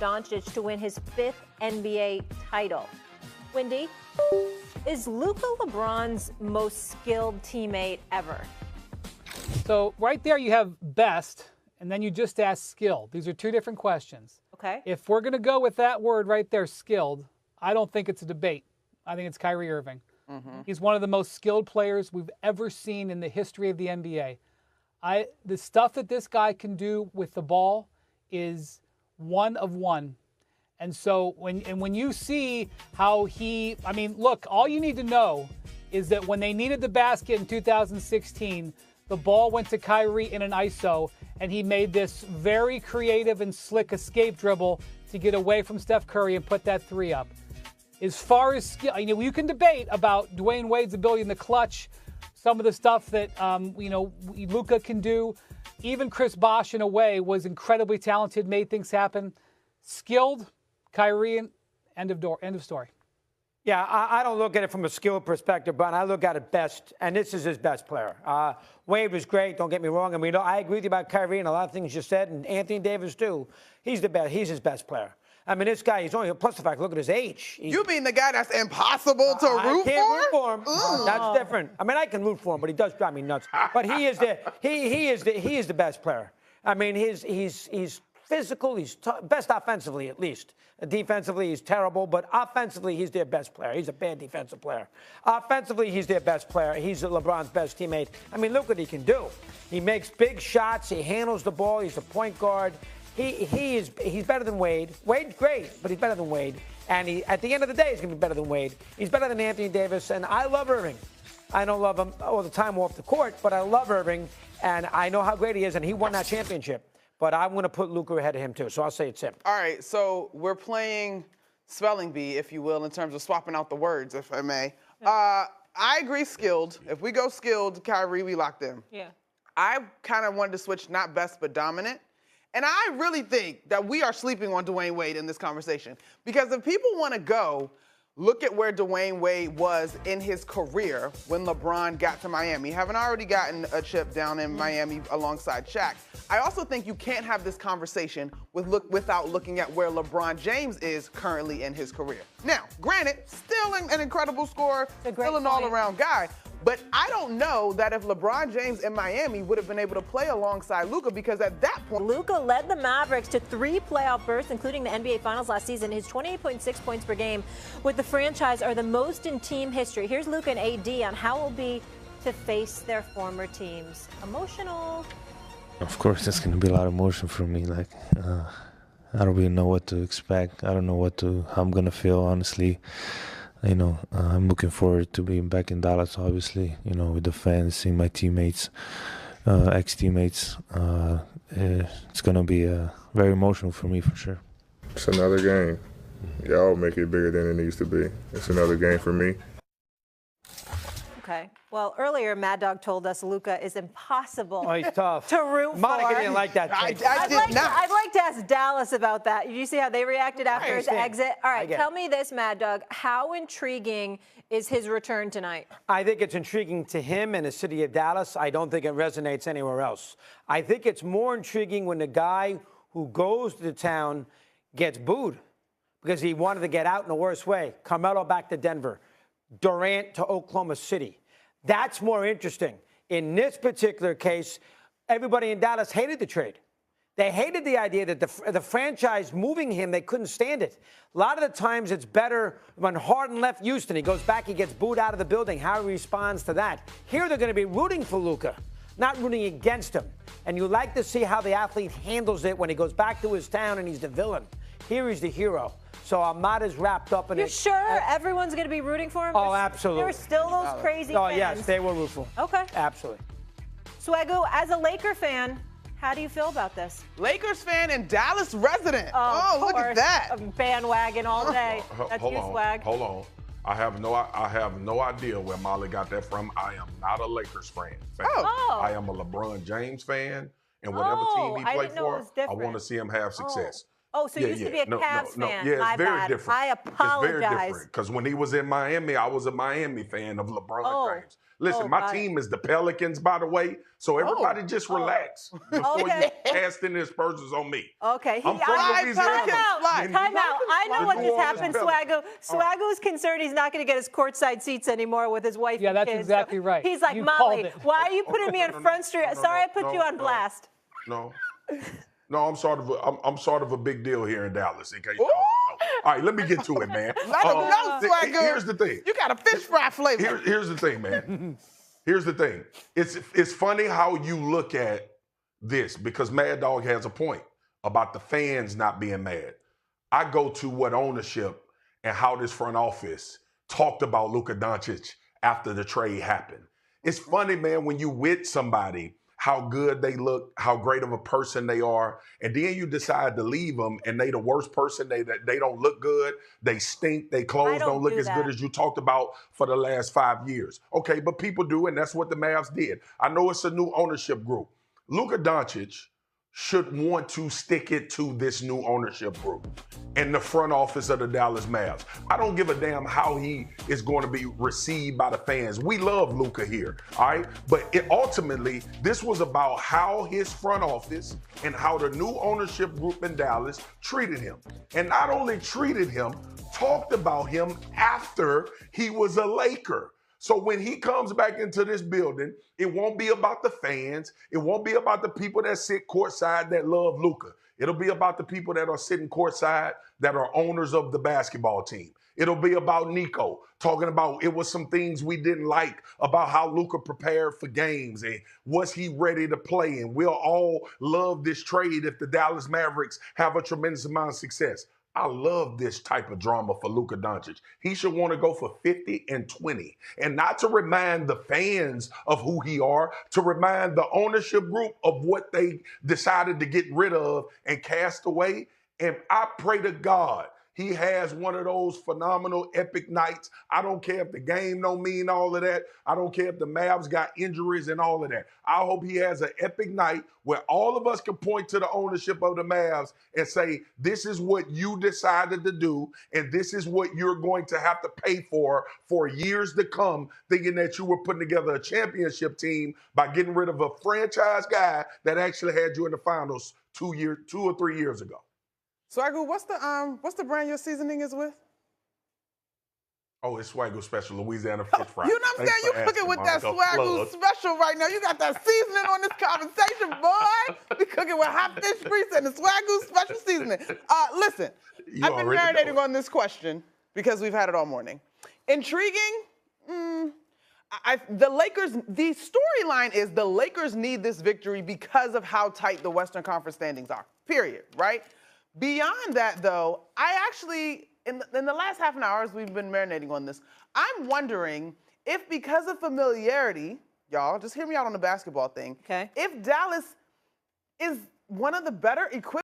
Doncic to win his 5th NBA title. Wendy, is Luka LeBron's most skilled teammate ever? So right there you have best, and then you just ask skilled. These are two different questions. Okay. If we're going to go with that word right there, skilled, I don't think it's a debate. I think it's Kyrie Irving. He's one of the most skilled players we've ever seen in the history of the NBA. The stuff that this guy can do with the ball is one of one. And so when you see how look, all you need to know is that when they needed the basket in 2016, the ball went to Kyrie in an ISO, and he made this very creative and slick escape dribble to get away from Steph Curry and put that three up. As far as skill, you can debate about Dwayne Wade's ability in the clutch, some of the stuff that Luka can do. Even Chris Bosh, in a way, was incredibly talented, made things happen. Skilled, Kyrie, end of story. Yeah, I don't look at it from a skill perspective, but I look at it best, and this is his best player. Wade was great, don't get me wrong. I agree with you about Kyrie and a lot of things you said, and Anthony Davis too. He's the best. He's his best player. This guy, he's only, plus the fact, look at his age. You mean the guy that's impossible to root for? I can't root for him. That's different. I can root for him, but he does drive me nuts. But he is the best player. He's physical. He's best offensively, at least. Defensively, he's terrible, but offensively, he's their best player. He's a bad defensive player. Offensively, he's their best player. He's LeBron's best teammate. Look what he can do. He makes big shots. He handles the ball. He's a point guard. He's better than Wade. Wade's great, but he's better than Wade. And at the end of the day, he's going to be better than Wade. He's better than Anthony Davis, and I love Irving. I don't love him all the time off the court, but I love Irving, and I know how great he is, and he won that championship. But I'm going to put Luka ahead of him, too, so I'll say it's him. All right, so we're playing spelling bee, if you will, in terms of swapping out the words, if I may. I agree skilled. If we go skilled, Kyrie, we locked in. Yeah. I kind of wanted to switch not best but dominant. And I really think that we are sleeping on Dwayne Wade in this conversation. Because if people want to go look at where Dwayne Wade was in his career when LeBron got to Miami, having already gotten a chip down in Miami alongside Shaq, I also think you can't have this conversation without looking at where LeBron James is currently in his career. Now, granted, still an incredible scorer, still an all-around guy. But I don't know that if LeBron James in Miami would have been able to play alongside Luka, because at that point, Luka led the Mavericks to 3 playoff berths, including the NBA Finals last season. His 28.6 points per game with the franchise are the most in team history. Here's Luka and AD on how it will be to face their former teams. Emotional. Of course, it's going to be a lot of emotion for me. I don't really know what to expect. I don't know how I'm going to feel, honestly. I'm looking forward to being back in Dallas, obviously, with the fans, seeing my teammates, ex-teammates. It's going to be very emotional for me, for sure. It's another game. Y'all make it bigger than it needs to be. It's another game for me. Okay. Well, earlier, Mad Dog told us Luka is impossible he's tough. to root Monica for. didn't like that. I did not. I'd like to ask Dallas about that. Did you see how they reacted after his exit? All right, tell me this, Mad Dog. How intriguing is his return tonight? I think it's intriguing to him and the city of Dallas. I don't think it resonates anywhere else. I think it's more intriguing when the guy who goes to the town gets booed because he wanted to get out in the worst way. Carmelo back to Denver. Durant to Oklahoma City. That's more interesting. In this particular case, everybody in Dallas hated the trade. They hated the idea that the franchise moving him, they couldn't stand it. A lot of the times it's better when Harden left Houston. He goes back, he gets booed out of the building, how he responds to that. Here they're going to be rooting for Luka, not rooting against him. And you like to see how the athlete handles it when he goes back to his town and he's the villain. Here he's the hero. So I'm not as wrapped up in it. You sure everyone's going to be rooting for him? Oh, absolutely. There's still those crazy fans. Oh, yes, they were rootful. Okay. Absolutely. Swagoo, as a Laker fan, how do you feel about this? Lakers fan and Dallas resident. Oh, look at that. A bandwagon all day. That's you, Swag. Hold on. I have no idea where Molly got that from. I am not a Lakers fan. Oh. I am a LeBron James fan, and whatever team he plays for, I want to see him have success. Oh, so you used to be a Cavs fan. Yeah, it's My very bad. different. I apologize. It's very different because when he was in Miami, I was a Miami fan of LeBron James. Listen, my team is the Pelicans, by the way. So everybody just relax before you cast any aspersions on me. Okay. I'm from Louisiana. Time out. I know what just happened, Swaggo. Swaggo's concerned he's not going to get his courtside seats anymore with his wife and kids. Yeah, that's exactly right. He's like, Molly, why are you putting me in Front Street? Sorry I put you on blast. No, I'm sort of a big deal here in Dallas. In case y'all don't know. All right, let me get to it, man. Let him know, Swaggo. Here's the thing. You got a fish fry flavor. Here's the thing, man. Here's the thing. It's funny how you look at this because Mad Dog has a point about the fans not being mad. I go to what ownership and how this front office talked about Luka Doncic after the trade happened. It's funny, man, when you with somebody, how good they look, how great of a person they are, and then you decide to leave them, and they the worst person. They don't look good. They stink. Their clothes don't look as good as you talked about for the last 5 years. Okay, but people do, and that's what the Mavs did. I know it's a new ownership group. Luka Doncic should want to stick it to this new ownership group and the front office of the Dallas Mavs. I don't give a damn how he is going to be received by the fans. We love Luka here, all right? But ultimately, this was about how his front office and how the new ownership group in Dallas treated him. And not only treated him, talked about him after he was a Laker. So when he comes back into this building, it won't be about the fans. It won't be about the people that sit courtside that love Luka. It'll be about the people that are sitting courtside that are owners of the basketball team. It'll be about Nico talking about it was some things we didn't like about how Luka prepared for games and was he ready to play. And we'll all love this trade if the Dallas Mavericks have a tremendous amount of success. I love this type of drama for Luka Doncic. He should want to go for 50 and 20. And not to remind the fans of who he are, to remind the ownership group of what they decided to get rid of and cast away. And I pray to God he has one of those phenomenal epic nights. I don't care if the game don't mean all of that. I don't care if the Mavs got injuries and all of that. I hope he has an epic night where all of us can point to the ownership of the Mavs and say, this is what you decided to do, and this is what you're going to have to pay for years to come, thinking that you were putting together a championship team by getting rid of a franchise guy that actually had you in the finals 2 or 3 years ago. Swaggo, what's the brand your seasoning is with? Oh, it's Swaggo Special Louisiana Fish Fry. You know what I'm saying? You cooking with that Swaggo Special right now. You got that seasoning on this conversation, boy. We cooking with hot fish grease and the Swaggo Special seasoning. Listen, I've been marinating on this question because we've had it all morning. Intriguing? The storyline is the Lakers need this victory because of how tight the Western Conference standings are, period, right? Beyond that, though, I actually, in the last half an hour as we've been marinating on this, I'm wondering if because of familiarity, y'all, just hear me out on the basketball thing, if Dallas is one of the better equipped